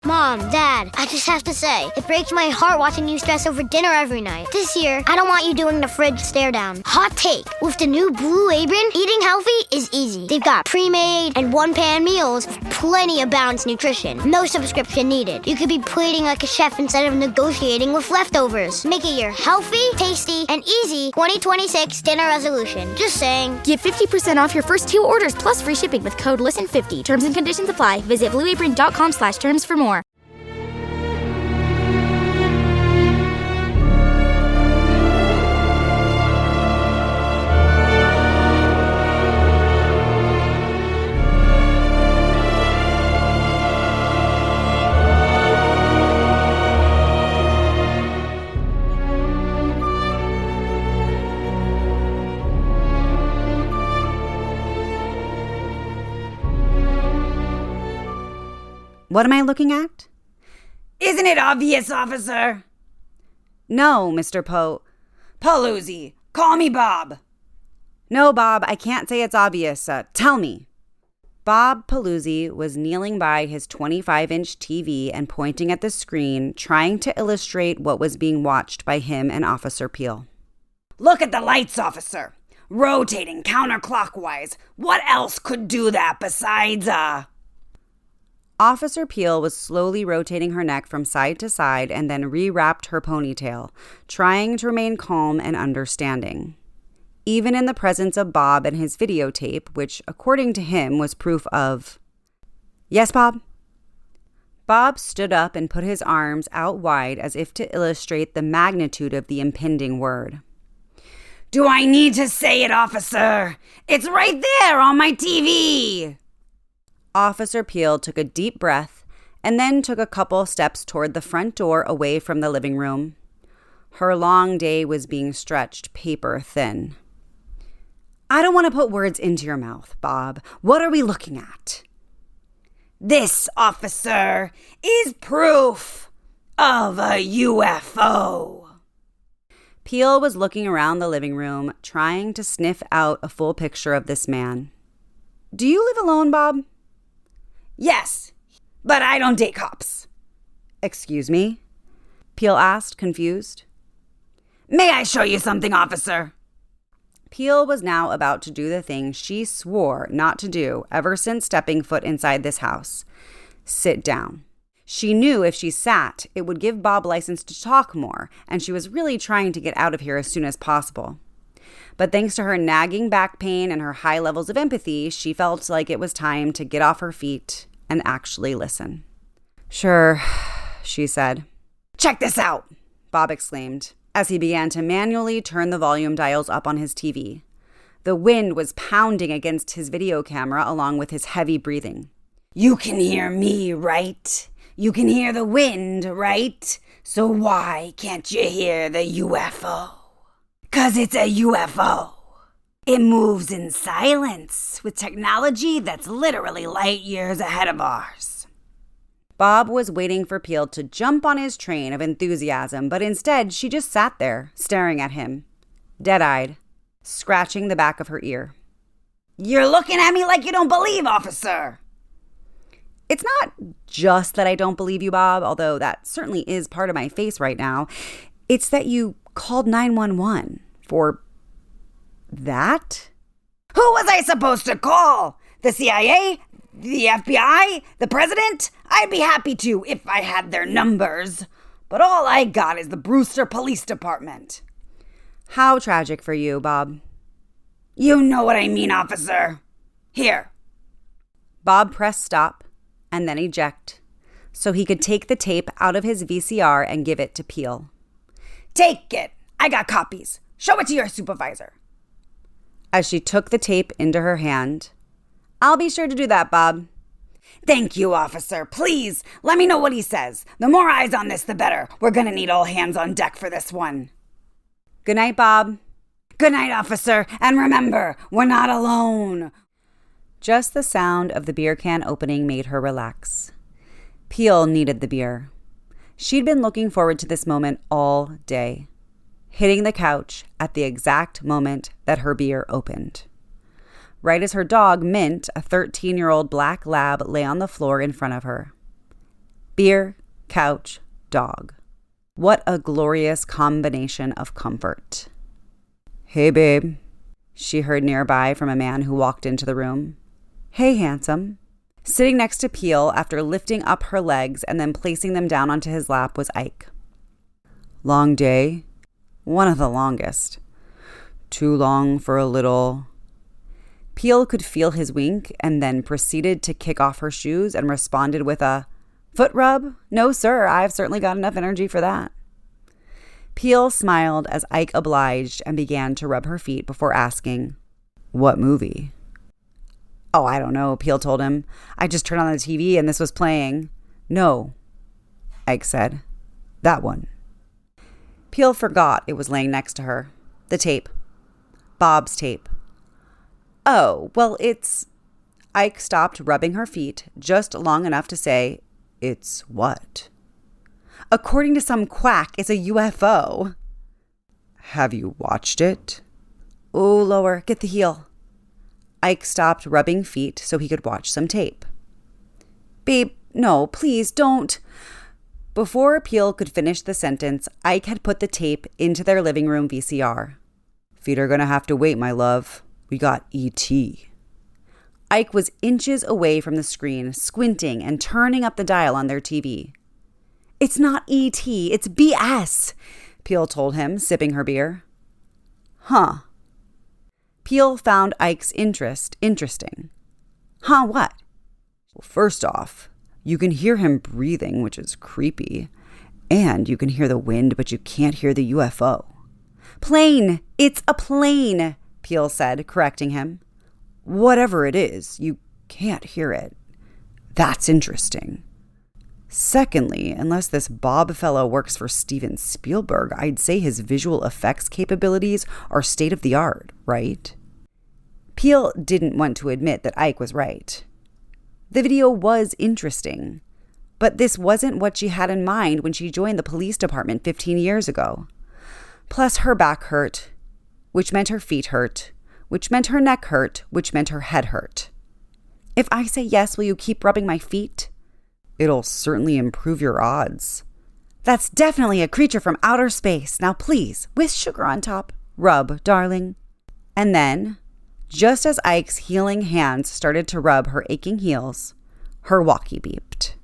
Mom, Dad, I just have to say, it breaks my heart watching you stress over dinner every night. This year, I don't want you doing the fridge stare down. Hot take, with the new Blue Apron, eating healthy is easy. They've got pre-made and one-pan meals with plenty of balanced nutrition. No subscription needed. You could be plating like a chef instead of negotiating with leftovers. Make it your healthy, tasty, and easy 2026 dinner resolution. Just saying. Get 50% off your first 2 orders plus free shipping with code LISTEN50. Terms and conditions apply. Visit blueapron.com/terms for more. What am I looking at? Isn't it obvious, officer? No, Mr. Paluzzi, call me Bob. No, Bob, I can't say it's obvious. Tell me. Bob Paluzzi was kneeling by his 25-inch TV and pointing at the screen, trying to illustrate what was being watched by him and Officer Peel. Look at the lights, officer. Rotating counterclockwise. What else could do that besides, Officer Peel was slowly rotating her neck from side to side and then rewrapped her ponytail, trying to remain calm and understanding. Even in the presence of Bob and his videotape, which, according to him, was proof of... Yes, Bob? Bob stood up and put his arms out wide as if to illustrate the magnitude of the impending word. Do I need to say it, officer? It's right there on my TV! Officer Peel took a deep breath and then took a couple steps toward the front door away from the living room. Her long day was being stretched paper thin. I don't want to put words into your mouth, Bob. What are we looking at? This, officer, is proof of a UFO. Peel was looking around the living room, trying to sniff out a full picture of this man. Do you live alone, Bob? Yes, but I don't date cops. Excuse me? Peel asked, confused. May I show you something, officer? Peel was now about to do the thing she swore not to do ever since stepping foot inside this house. Sit down. She knew if she sat, it would give Bob license to talk more, and she was really trying to get out of here as soon as possible. But thanks to her nagging back pain and her high levels of empathy, she felt like it was time to get off her feet and actually listen. Sure, she said. Check this out, Bob exclaimed, as he began to manually turn the volume dials up on his TV. The wind was pounding against his video camera along with his heavy breathing. You can hear me, right? You can hear the wind, right? So why can't you hear the UFO? 'Cause it's a UFO. It moves in silence with technology that's literally light years ahead of ours. Bob was waiting for Peel to jump on his train of enthusiasm, but instead she just sat there, staring at him, dead-eyed, scratching the back of her ear. You're looking at me like you don't believe, officer. It's not just that I don't believe you, Bob, although that certainly is part of my face right now. It's that you called 911 for that? Who was I supposed to call? The CIA? The FBI? The president? I'd be happy to if I had their numbers. But all I got is the Brewster Police Department. How tragic for you, Bob. You know what I mean, officer. Here. Bob pressed stop and then eject so he could take the tape out of his VCR and give it to Peel. Take it. I got copies. Show it to your supervisor. As she took the tape into her hand, I'll be sure to do that, Bob. Thank you, officer. Please, let me know what he says. The more eyes on this, the better. We're gonna need all hands on deck for this one. Good night, Bob. Good night, officer. And remember, we're not alone. Just the sound of the beer can opening made her relax. Peel needed the beer. She'd been looking forward to this moment all day, hitting the couch at the exact moment that her beer opened. Right as her dog, Mint, a 13-year-old black lab, lay on the floor in front of her. Beer, couch, dog. What a glorious combination of comfort. "Hey, babe," she heard nearby from a man who walked into the room. "Hey, handsome." Sitting next to Peel after lifting up her legs and then placing them down onto his lap was Ike. "Long day?" "One of the longest." "Too long for a little?" Peel could feel his wink and then proceeded to kick off her shoes and responded with a "Foot rub? No, sir, I've certainly got enough energy for that." Peel smiled as Ike obliged and began to rub her feet before asking, "What movie?" "Oh, I don't know," Peel told him. "I just turned on the TV and this was playing." "No," Ike said. "That one." Peel forgot it was laying next to her. The tape. Bob's tape. "Oh, well, it's..." Ike stopped rubbing her feet just long enough to say, "It's what?" "According to some quack, it's a UFO." "Have you watched it?" "Oh, lower. Get the heel." Ike stopped rubbing feet so he could watch some tape. "Babe, no, please don't." Before Peel could finish the sentence, Ike had put the tape into their living room VCR. "Feet are gonna have to wait, my love. We got E.T." Ike was inches away from the screen, squinting and turning up the dial on their TV. "It's not E.T., it's BS," Peel told him, sipping her beer. "Huh." Peel found Ike's interest interesting. "Huh, what?" "Well, first off, you can hear him breathing, which is creepy. And you can hear the wind, but you can't hear the UFO." "Plane! It's a plane," Peel said, correcting him. "Whatever it is, you can't hear it. That's interesting. Secondly, unless this Bob fellow works for Steven Spielberg, I'd say his visual effects capabilities are state of the art, right?" Peel didn't want to admit that Ike was right. The video was interesting, but this wasn't what she had in mind when she joined the police department 15 years ago. Plus, her back hurt, which meant her feet hurt, which meant her neck hurt, which meant her head hurt. "If I say yes, will you keep rubbing my feet?" "It'll certainly improve your odds." "That's definitely a creature from outer space. Now please, with sugar on top. Rub, darling." And then, just as Ike's healing hands started to rub her aching heels, her walkie beeped.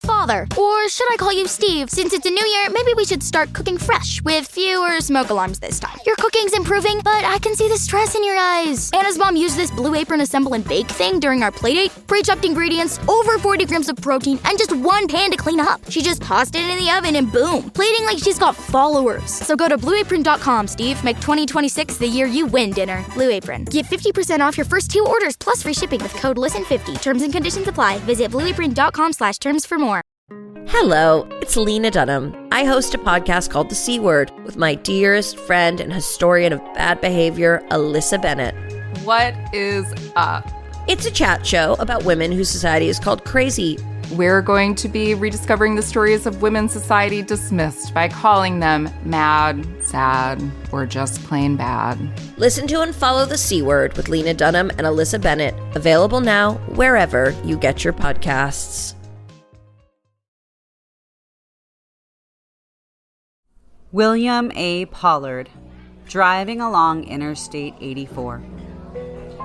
Father, or should I call you Steve? Since it's a new year, maybe we should start cooking fresh with fewer smoke alarms this time. Your cooking's improving, but I can see the stress in your eyes. Anna's mom used this Blue Apron assemble and bake thing during our playdate. Pre-chopped ingredients, over 40 grams of protein, and just one pan to clean up. She just tossed it in the oven and boom, plating like she's got followers. So go to blueapron.com, Steve. Make 2026 the year you win dinner. Blue Apron. Get 50% off your first 2 orders plus free shipping with code LISTEN50. Terms and conditions apply. Visit blueapron.com/terms for more. Hello, it's Lena Dunham. I host a podcast called The C Word with my dearest friend and historian of bad behavior, Alyssa Bennett. What is up? It's a chat show about women whose society is called crazy. We're going to be rediscovering the stories of women's society dismissed by calling them mad, sad, or just plain bad. Listen to and follow The C Word with Lena Dunham and Alyssa Bennett. Available now wherever you get your podcasts. William A. Pollard, driving along Interstate 84.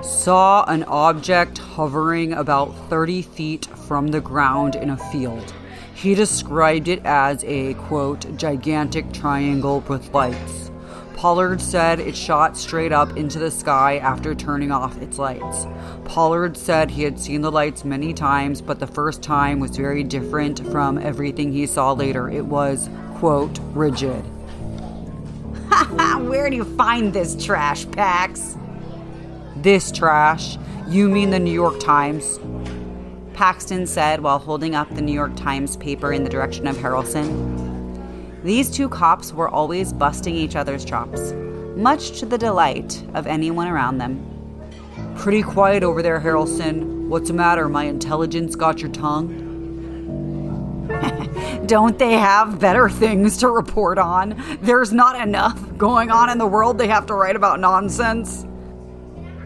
Saw an object hovering about 30 feet from the ground in a field. He described it as a, quote, gigantic triangle with lights. Pollard said it shot straight up into the sky after turning off its lights. Pollard said he had seen the lights many times, but the first time was very different from everything he saw later. It was, quote, rigid. Where do you find this trash, Pax? This trash? You mean the New York Times? Paxton said while holding up the New York Times paper in the direction of Harrelson. These two cops were always busting each other's chops, much to the delight of anyone around them. Pretty quiet over there, Harrelson. What's the matter? My intelligence got your tongue? Don't they have better things to report on? There's not enough going on in the world they have to write about nonsense.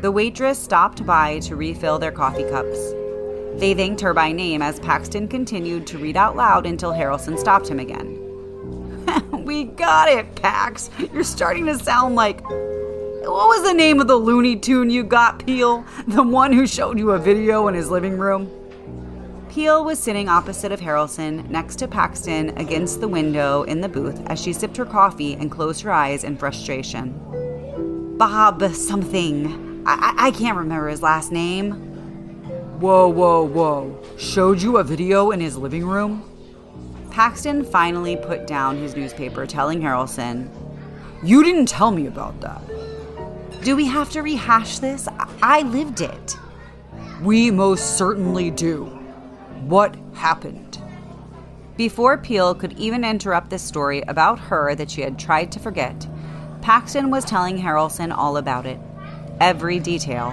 The waitress stopped by to refill their coffee cups. They thanked her by name as Paxton continued to read out loud until Harrelson stopped him again. We got it, Pax. You're starting to sound like... What was the name of the Looney Tune you got, Peel? The one who showed you a video in his living room? Peel was sitting opposite of Harrelson, next to Paxton, against the window in the booth as she sipped her coffee and closed her eyes in frustration. Bob something. I can't remember his last name. Whoa. Showed you a video in his living room? Paxton finally put down his newspaper, telling Harrelson, "You didn't tell me about that." Do we have to rehash this? I lived it. We most certainly do. What happened? Before Peel could even interrupt this story about her that she had tried to forget, Paxton was telling Harrelson all about it. Every detail,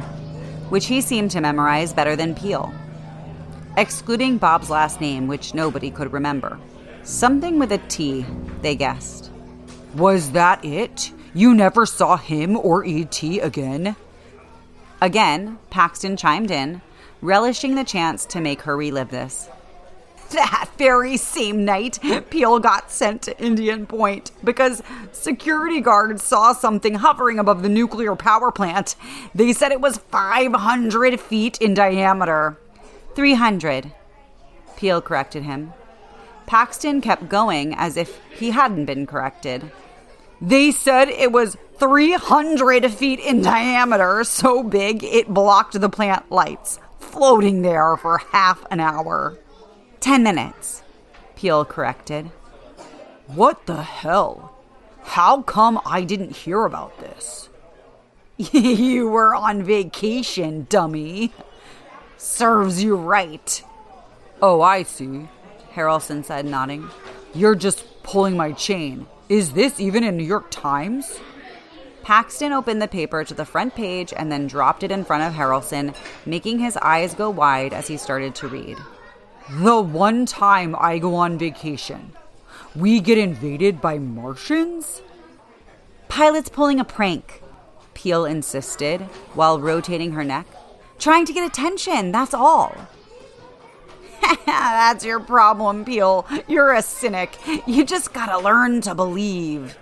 which he seemed to memorize better than Peel. Excluding Bob's last name, which nobody could remember. Something with a T, they guessed. Was that it? You never saw him or E.T. again? Again, Paxton chimed in, relishing the chance to make her relive this. That very same night, Peel got sent to Indian Point because security guards saw something hovering above the nuclear power plant. They said it was 500 feet in diameter. 300, Peel corrected him. Paxton kept going as if he hadn't been corrected. They said it was 300 feet in diameter, so big it blocked the plant lights, floating there for half an hour. 10 minutes, Peel corrected. What the hell? How come I didn't hear about this? You were on vacation, dummy. Serves you right. Oh, I see, Harrelson said, nodding. You're just pulling my chain. Is this even in New York Times? Paxton opened the paper to the front page and then dropped it in front of Harrelson, making his eyes go wide as he started to read. The one time I go on vacation, we get invaded by Martians? Pilot's pulling a prank, Peel insisted, while rotating her neck. Trying to get attention, that's all. That's your problem, Peel. You're a cynic. You just gotta learn to believe.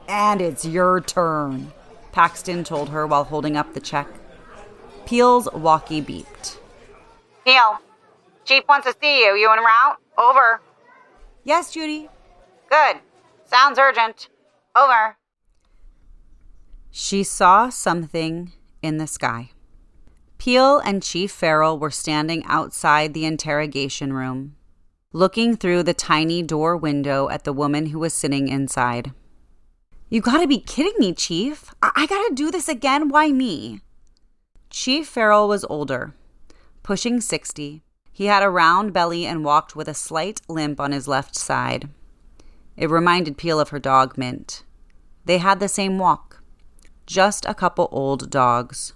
And it's your turn, Paxton told her while holding up the check. Peel's walkie beeped. Peel, Chief wants to see you. You en route? Over. Yes, Judy. Good. Sounds urgent. Over. She saw something in the sky. Peel and Chief Farrell were standing outside the interrogation room, looking through the tiny door window at the woman who was sitting inside. You gotta be kidding me, Chief. I gotta do this again? Why me? Chief Farrell was older, pushing 60. He had a round belly and walked with a slight limp on his left side. It reminded Peel of her dog, Mint. They had the same walk, just a couple old dogs.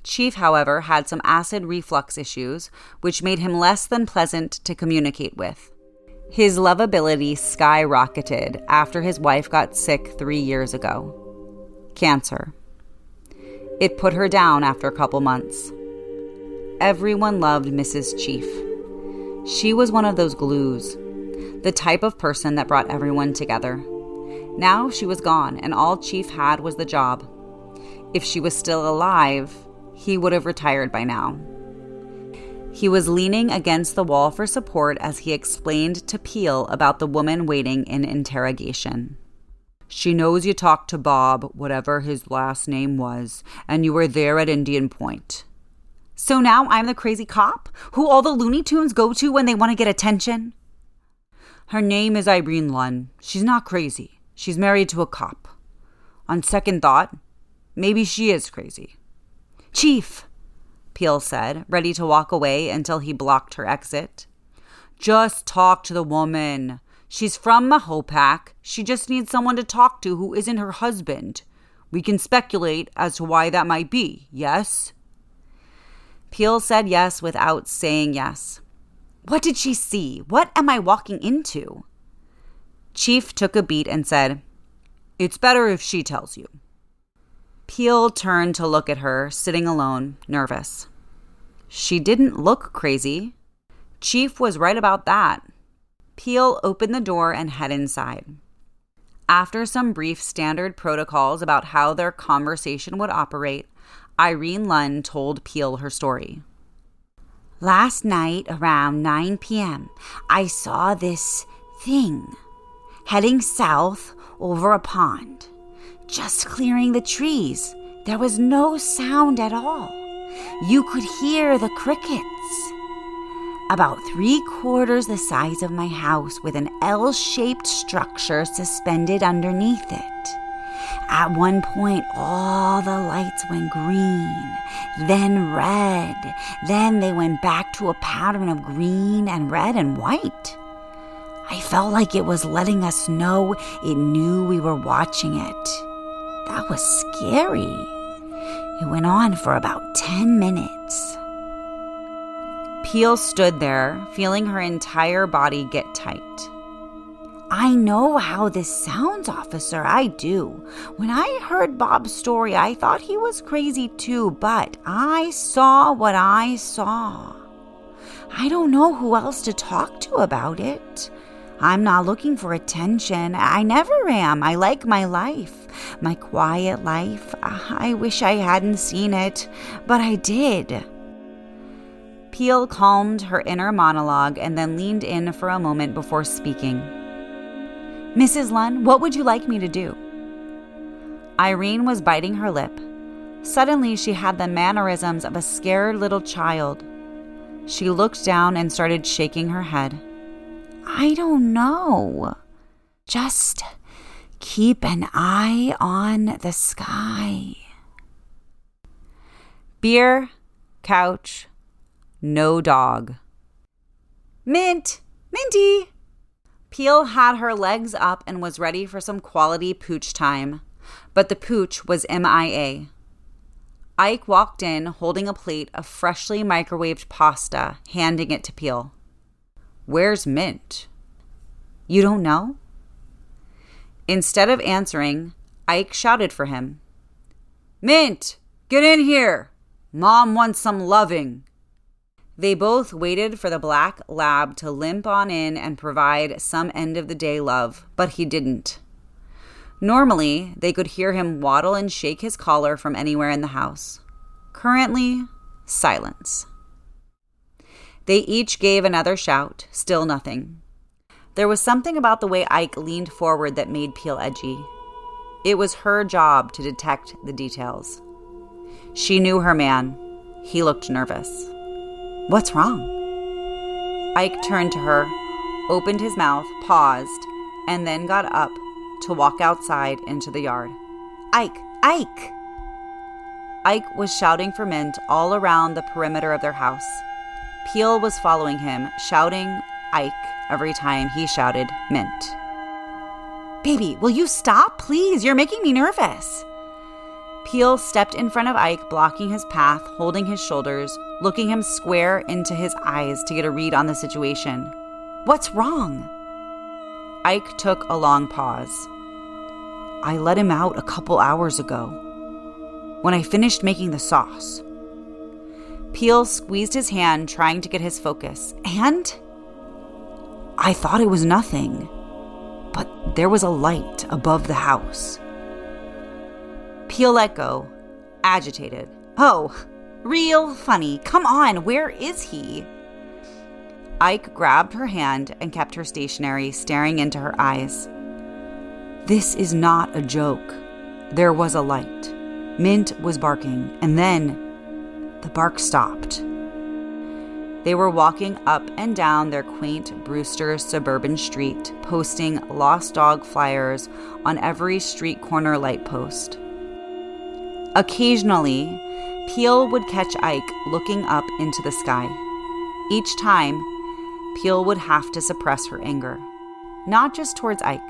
Chief, however, had some acid reflux issues, which made him less than pleasant to communicate with. His lovability skyrocketed after his wife got sick 3 years ago. Cancer. It put her down after a couple months. Everyone loved Mrs. Chief. She was one of those glues, the type of person that brought everyone together. Now she was gone, and all Chief had was the job. If she was still alive, he would have retired by now. He was leaning against the wall for support as he explained to Peel about the woman waiting in interrogation. She knows you talked to Bob, whatever his last name was, and you were there at Indian Point. So now I'm the crazy cop who all the Looney Tunes go to when they want to get attention? Her name is Irene Lunn. She's not crazy. She's married to a cop. On second thought, maybe she is crazy. Chief, Peel said, ready to walk away until he blocked her exit. Just talk to the woman. She's from Mahopac. She just needs someone to talk to who isn't her husband. We can speculate as to why that might be, yes? Peel said yes without saying yes. What did she see? What am I walking into? Chief took a beat and said, It's better if she tells you. Peel turned to look at her, sitting alone, nervous. She didn't look crazy. Chief was right about that. Peel opened the door and head inside. After some brief standard protocols about how their conversation would operate, Irene Lunn told Peel her story. Last night around 9 p.m., I saw this thing heading south over a pond, just clearing the trees. There was no sound at all. You could hear the crickets. About 3/4 the size of my house with an L-shaped structure suspended underneath it. At one point, all the lights went green, then red. Then they went back to a pattern of green and red and white. I felt like it was letting us know it knew we were watching it. That was scary. It went on for about 10 minutes. Peel stood there, feeling her entire body get tight. I know how this sounds, officer, I do. When I heard Bob's story, I thought he was crazy too, but I saw what I saw. I don't know who else to talk to about it. I'm not looking for attention. I never am. I like my life, my quiet life. I wish I hadn't seen it, but I did. Peel calmed her inner monologue and then leaned in for a moment before speaking. Mrs. Lunn, what would you like me to do? Irene was biting her lip. Suddenly, she had the mannerisms of a scared little child. She looked down and started shaking her head. I don't know. Just keep an eye on the sky. Beer, couch, no dog. Mint! Minty! Peel had her legs up and was ready for some quality pooch time, but the pooch was MIA. Ike walked in holding a plate of freshly microwaved pasta, handing it to Peel. Where's Mint? You don't know? Instead of answering, Ike shouted for him. Mint, get in here. Mom wants some loving. They both waited for the black lab to limp on in and provide some end-of-the-day love, but he didn't. Normally, they could hear him waddle and shake his collar from anywhere in the house. Currently, silence. They each gave another shout, still nothing. There was something about the way Ike leaned forward that made Peel edgy. It was her job to detect the details. She knew her man. He looked nervous. What's wrong? Ike turned to her, opened his mouth, paused, and then got up to walk outside into the yard. Ike! Ike! Ike was shouting for Mint all around the perimeter of their house. Peel was following him, shouting Ike every time he shouted Mint. Baby, will you stop, please? You're making me nervous. Peel stepped in front of Ike, blocking his path, holding his shoulders, looking him square into his eyes to get a read on the situation. What's wrong? Ike took a long pause. I let him out a couple hours ago, when I finished making the sauce. Peel squeezed his hand, trying to get his focus. And I thought it was nothing, but there was a light above the house. Peel let go, agitated. Oh, real funny. Come on, where is he? Ike grabbed her hand and kept her stationary, staring into her eyes. This is not a joke. There was a light. Mint was barking, and then the bark stopped. They were walking up and down their quaint Brewster suburban street, posting lost dog flyers on every street corner light post. Occasionally, Peel would catch Ike looking up into the sky. Each time, Peel would have to suppress her anger, not just towards Ike,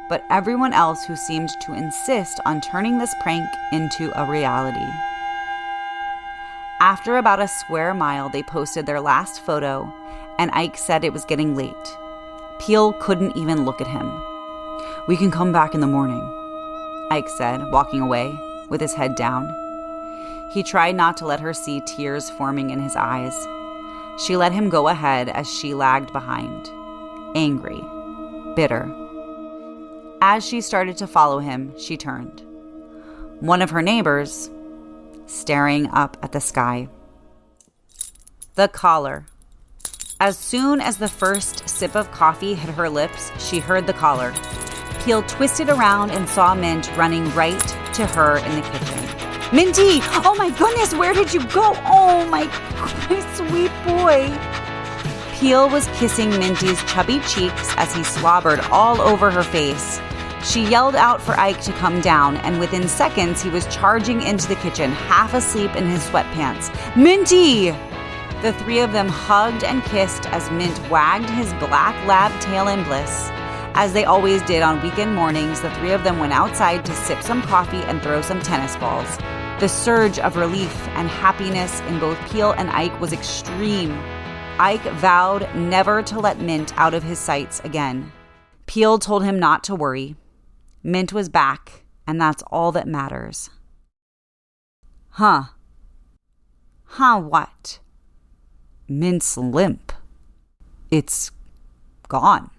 but everyone else who seemed to insist on turning this prank into a reality. After about a square mile, they posted their last photo, and Ike said it was getting late. Peel couldn't even look at him. We can come back in the morning, Ike said, walking away with his head down. He tried not to let her see tears forming in his eyes. She let him go ahead as she lagged behind, angry, bitter. As she started to follow him, she turned. One of her neighbors, staring up at the sky. The collar. As soon as the first sip of coffee hit her lips, she heard the collar. Peel twisted around and saw Mint running right to her in the kitchen. Minty! Oh my goodness, where did you go? Oh my sweet boy. Peel was kissing Minty's chubby cheeks as he slobbered all over her face. She yelled out for Ike to come down, and within seconds he was charging into the kitchen, half asleep in his sweatpants. Minty! The three of them hugged and kissed as Mint wagged his black lab tail in bliss. As they always did on weekend mornings, the three of them went outside to sip some coffee and throw some tennis balls. The surge of relief and happiness in both Peel and Ike was extreme. Ike vowed never to let Mint out of his sights again. Peel told him not to worry. Mint was back, and that's all that matters. Huh what? Mint's limp. It's gone.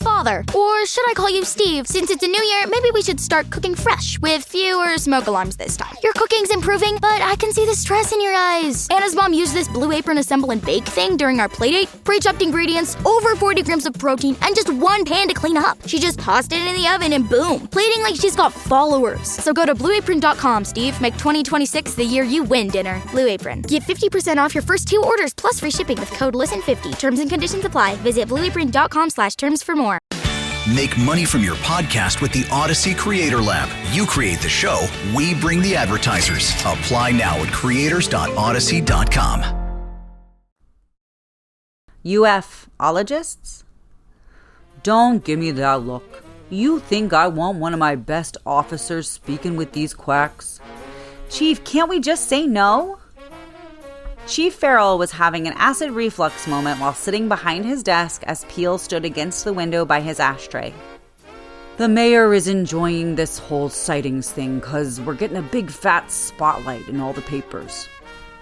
Father, or should I call you Steve? Since it's a new year, maybe we should start cooking fresh with fewer smoke alarms this time. Your cooking's improving, but I can see the stress in your eyes. Anna's mom used this Blue Apron assemble and bake thing during our playdate. Pre-chopped ingredients, over 40 grams of protein, and just one pan to clean up. She just tossed it in the oven and boom, plating like she's got followers. So go to blueapron.com, Steve. Make 2026 the year you win dinner. Blue Apron. Get 50% off your first 2 orders plus free shipping with code LISTEN50. Terms and conditions apply. Visit blueapron.com/terms for more. Make money from your podcast with the Odyssey Creator Lab. You create the show, we bring the advertisers. Apply now at creators.odyssey.com. UFologists? Don't give me that look. You think I want one of my best officers speaking with these quacks? Chief, can't we just say no? Chief Farrell was having an acid reflux moment while sitting behind his desk as Peel stood against the window by his ashtray. The mayor is enjoying this whole sightings thing because we're getting a big fat spotlight in all the papers.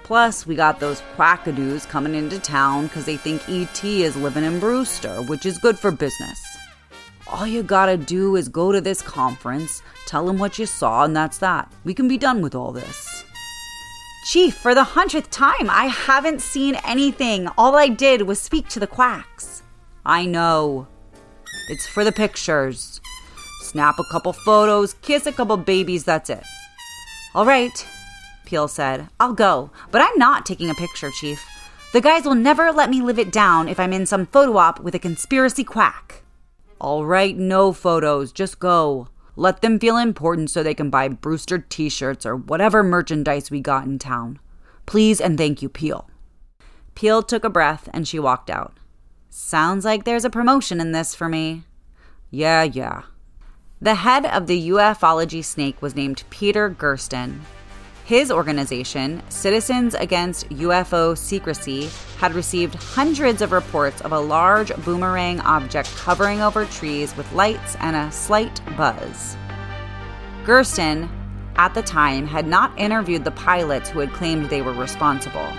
Plus, we got those quackadoos coming into town because they think E.T. is living in Brewster, which is good for business. All you gotta do is go to this conference, tell them what you saw, and that's that. We can be done with all this. Chief, for the 100th time, I haven't seen anything. All I did was speak to the quacks. I know. It's for the pictures. Snap a couple photos, kiss a couple babies, that's it. All right, Peel said. I'll go, but I'm not taking a picture, Chief. The guys will never let me live it down if I'm in some photo op with a conspiracy quack. All right, no photos, just go. Let them feel important so they can buy Brewster t-shirts or whatever merchandise we got in town. Please and thank you, Peel. Peel took a breath and she walked out. Sounds like there's a promotion in this for me. Yeah. The head of the ufology snake was named Peter Gersten. His organization, Citizens Against UFO Secrecy, had received hundreds of reports of a large boomerang object hovering over trees with lights and a slight buzz. Gersten, at the time, had not interviewed the pilots who had claimed they were responsible.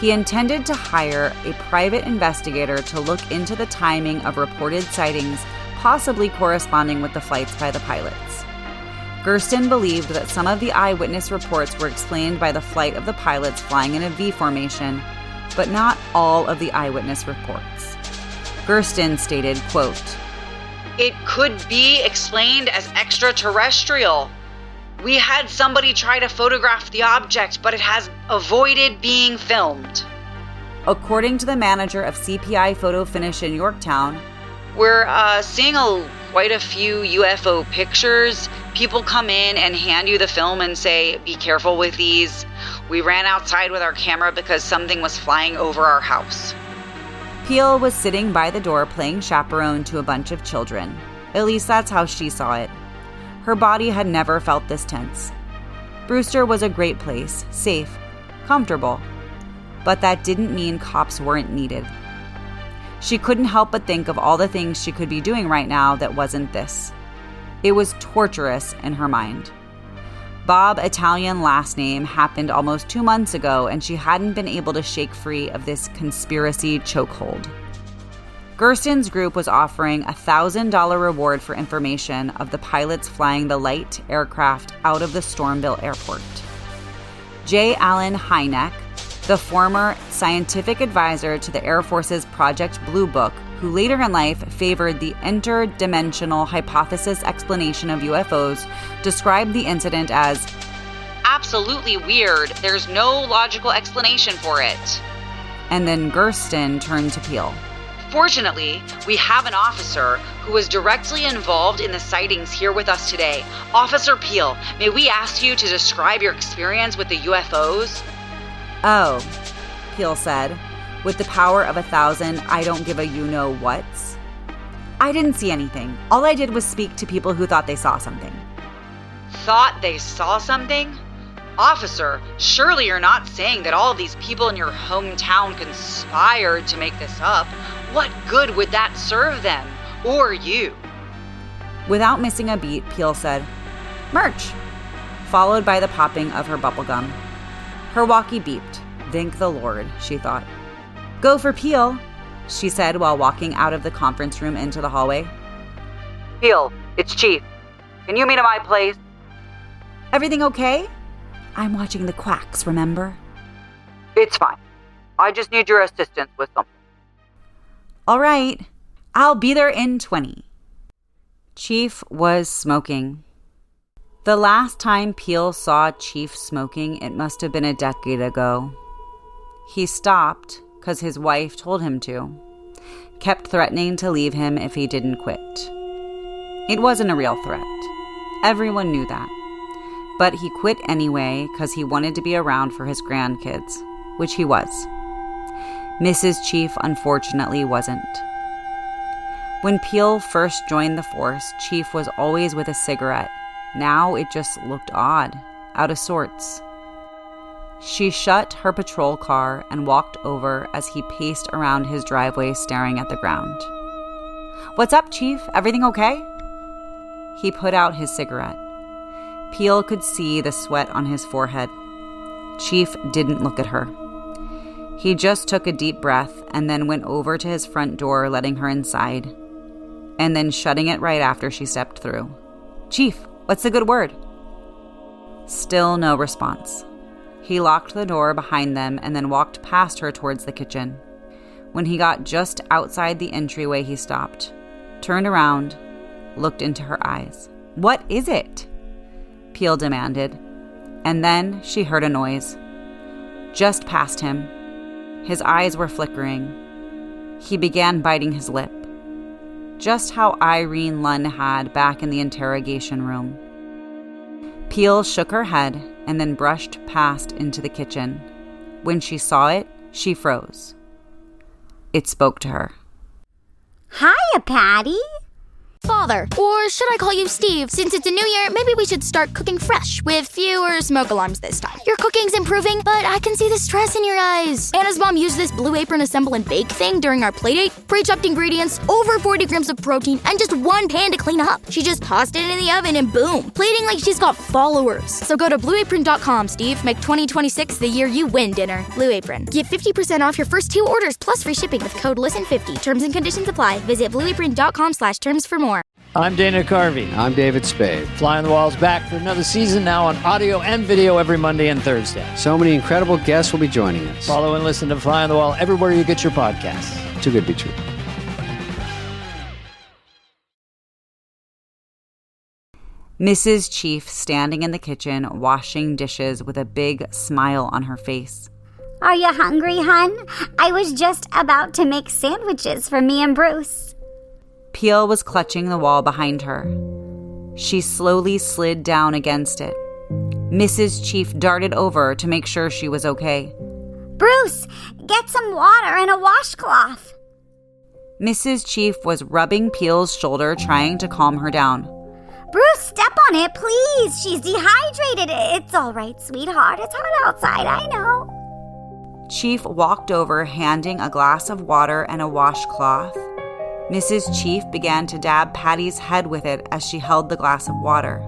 He intended to hire a private investigator to look into the timing of reported sightings, possibly corresponding with the flights by the pilots. Gersten believed that some of the eyewitness reports were explained by the flight of the pilots flying in a V formation, but not all of the eyewitness reports. Gersten stated, quote, "It could be explained as extraterrestrial. We had somebody try to photograph the object, but it has avoided being filmed." According to the manager of CPI Photo Finish in Yorktown, we're seeing quite a few UFO pictures. People come in and hand you the film and say, be careful with these. We ran outside with our camera because something was flying over our house. Peel was sitting by the door playing chaperone to a bunch of children. At least that's how she saw it. Her body had never felt this tense. Brewster was a great place, safe, comfortable. But that didn't mean cops weren't needed. She couldn't help but think of all the things she could be doing right now that wasn't this. It was torturous in her mind. Bob, Italian last name, happened almost 2 months ago, and she hadn't been able to shake free of this conspiracy chokehold. Gerston's group was offering a $1,000 reward for information of the pilots flying the light aircraft out of the Stormville airport. J. Allen Hynek, the former scientific advisor to the Air Force's Project Blue Book, who later in life favored the interdimensional hypothesis explanation of UFOs, described the incident as absolutely weird. There's no logical explanation for it. And then Gerston turned to Peel. Fortunately, we have an officer who was directly involved in the sightings here with us today. Officer Peel, may we ask you to describe your experience with the UFOs? Oh, Peel said, with the power of 1,000 I don't give a you-know-whats. I didn't see anything. All I did was speak to people who thought they saw something. Thought they saw something? Officer, surely you're not saying that all of these people in your hometown conspired to make this up. What good would that serve them? Or you? Without missing a beat, Peel said, "Merch," followed by the popping of her bubblegum. Her walkie beeped. Thank the Lord, she thought. "Go for Peel," she said while walking out of the conference room into the hallway. Peel, it's Chief. Can you meet at my place? Everything okay? I'm watching the Quacks, remember? It's fine. I just need your assistance with something. All right, I'll be there in 20. Chief was smoking. The last time Peel saw Chief smoking, it must have been a decade ago. He stopped because his wife told him to, kept threatening to leave him if he didn't quit. It wasn't a real threat. Everyone knew that. But he quit anyway because he wanted to be around for his grandkids, which he was. Mrs. Chief unfortunately wasn't. When Peel first joined the force, Chief was always with a cigarette. Now it just looked odd, out of sorts. She shut her patrol car and walked over as he paced around his driveway staring at the ground. "What's up, Chief? Everything okay?" He put out his cigarette. Peel could see the sweat on his forehead. Chief didn't look at her. He just took a deep breath and then went over to his front door, letting her inside, and then shutting it right after she stepped through. "Chief, what's the good word?" Still no response. He locked the door behind them and then walked past her towards the kitchen. When he got just outside the entryway, he stopped, turned around, looked into her eyes. "What is it?" Peel demanded. And then she heard a noise. Just past him. His eyes were flickering. He began biting his lip. Just how Irene Lunn had back in the interrogation room. Peel shook her head and then brushed past into the kitchen. When she saw it, she froze. It spoke to her. Hiya, Patty. Father, or should I call you Steve? Since it's a new year, maybe we should start cooking fresh with fewer smoke alarms this time. Your cooking's improving, but I can see the stress in your eyes. Anna's mom used this Blue Apron assemble and bake thing during our playdate. Pre-chopped ingredients, over 40 grams of protein, and just one pan to clean up. She just tossed it in the oven and boom, plating like she's got followers. So go to blueapron.com, Steve. Make 2026 the year you win dinner. Blue Apron. Get 50% off your first 2 orders plus free shipping with code LISTEN50. Terms and conditions apply. Visit blueapron.com/terms for more. I'm Dana Carvey. I'm David Spade. Fly on the Wall's back for another season, now on audio and video every Monday and Thursday. So many incredible guests will be joining us. Follow and listen to Fly on the Wall everywhere you get your podcasts. Too good to be true. Mrs. Chief standing in the kitchen, washing dishes with a big smile on her face. Are you hungry, hun? I was just about to make sandwiches for me and Bruce. Peel was clutching the wall behind her. She slowly slid down against it. Mrs. Chief darted over to make sure she was okay. Bruce, get some water and a washcloth. Mrs. Chief was rubbing Peel's shoulder, trying to calm her down. Bruce, step on it, please. She's dehydrated. It's all right, sweetheart. It's hot outside, I know. Chief walked over, handing a glass of water and a washcloth. Mrs. Chief began to dab Patty's head with it as she held the glass of water.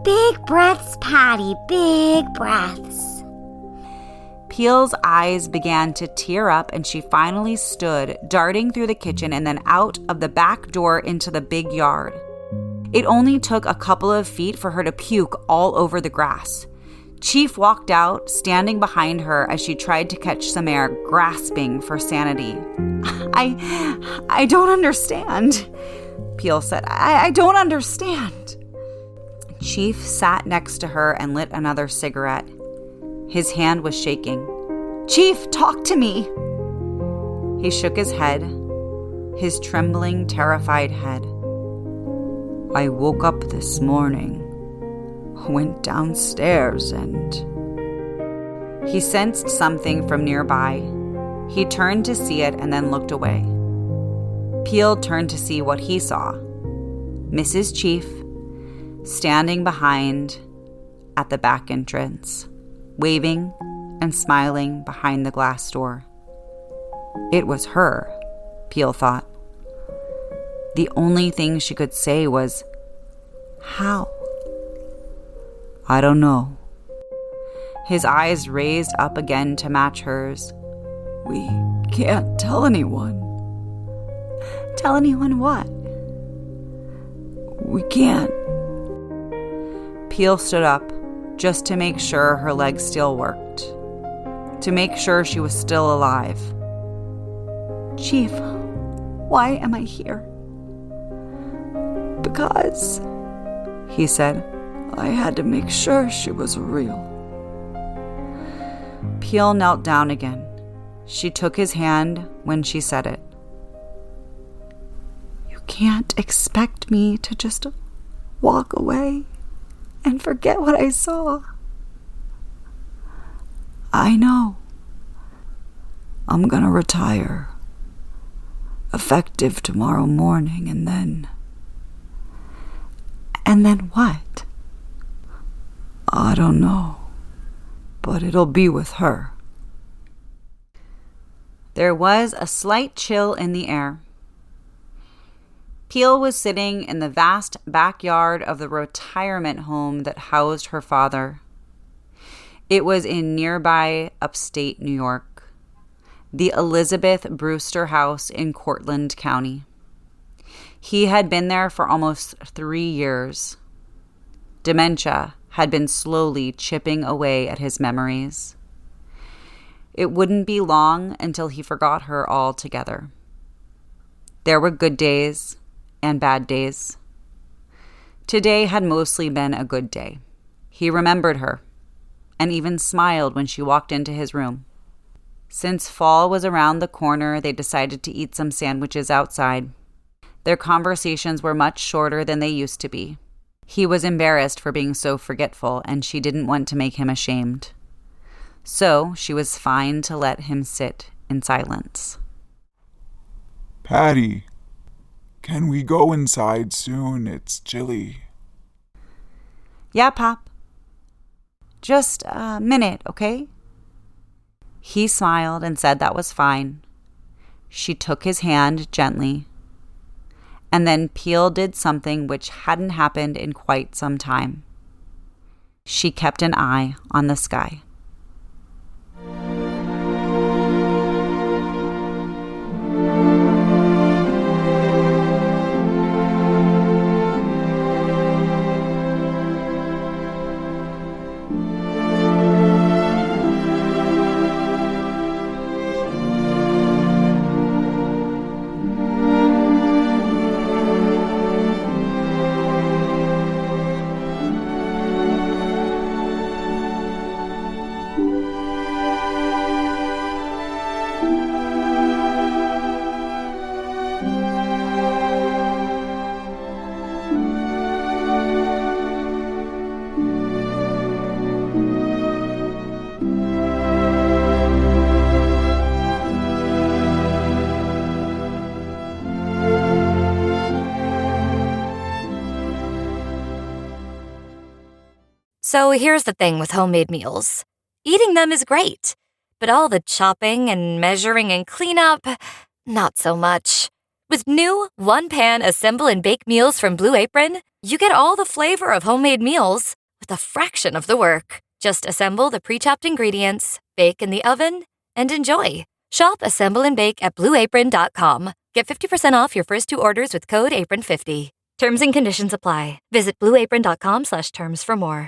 Big breaths, Patty, big breaths. Peel's eyes began to tear up and she finally stood, darting through the kitchen and then out of the back door into the big yard. It only took a couple of feet for her to puke all over the grass. Chief walked out, standing behind her as she tried to catch some air, grasping for sanity. I don't understand, Peel said. I don't understand. Chief sat next to her and lit another cigarette. His hand was shaking. Chief, talk to me. He shook his head, his trembling, terrified head. I woke up this morning, went downstairs, and... He sensed something from nearby. He turned to see it and then looked away. Peel turned to see what he saw. Mrs. Chief, standing behind at the back entrance, waving and smiling behind the glass door. It was her, Peel thought. The only thing she could say was, "How?" "I don't know." His eyes raised up again to match hers. "We can't tell anyone." "Tell anyone what?" "We can't." Peel stood up, just to make sure her legs still worked, to make sure she was still alive. "Chief, why am I here?" "Because," he said, "I had to make sure she was real." Peel knelt down again. She took his hand when she said it. "You can't expect me to just walk away and forget what I saw." "I know. I'm gonna retire. Effective tomorrow morning, and then... And then what?" "I don't know. But it'll be with her." There was a slight chill in the air. Peel was sitting in the vast backyard of the retirement home that housed her father. It was in nearby upstate New York, the Elizabeth Brewster House in Cortland County. He had been there for almost 3 years. Dementia had been slowly chipping away at his memories. It wouldn't be long until he forgot her altogether. There were good days and bad days. Today had mostly been a good day. He remembered her and even smiled when she walked into his room. Since fall was around the corner, they decided to eat some sandwiches outside. Their conversations were much shorter than they used to be. He was embarrassed for being so forgetful, and she didn't want to make him ashamed. So she was fine to let him sit in silence. "Patty, can we go inside soon? It's chilly." "Yeah, Pop. Just a minute, okay?" He smiled and said that was fine. She took his hand gently. And then Peel did something which hadn't happened in quite some time. She kept an eye on the sky. So here's the thing with homemade meals. Eating them is great, but all the chopping and measuring and cleanup, not so much. With new one-pan assemble and bake meals from Blue Apron, you get all the flavor of homemade meals with a fraction of the work. Just assemble the pre-chopped ingredients, bake in the oven, and enjoy. Shop Assemble and Bake at BlueApron.com. Get 50% off your first 2 orders with code APRON50. Terms and conditions apply. Visit BlueApron.com/terms for more.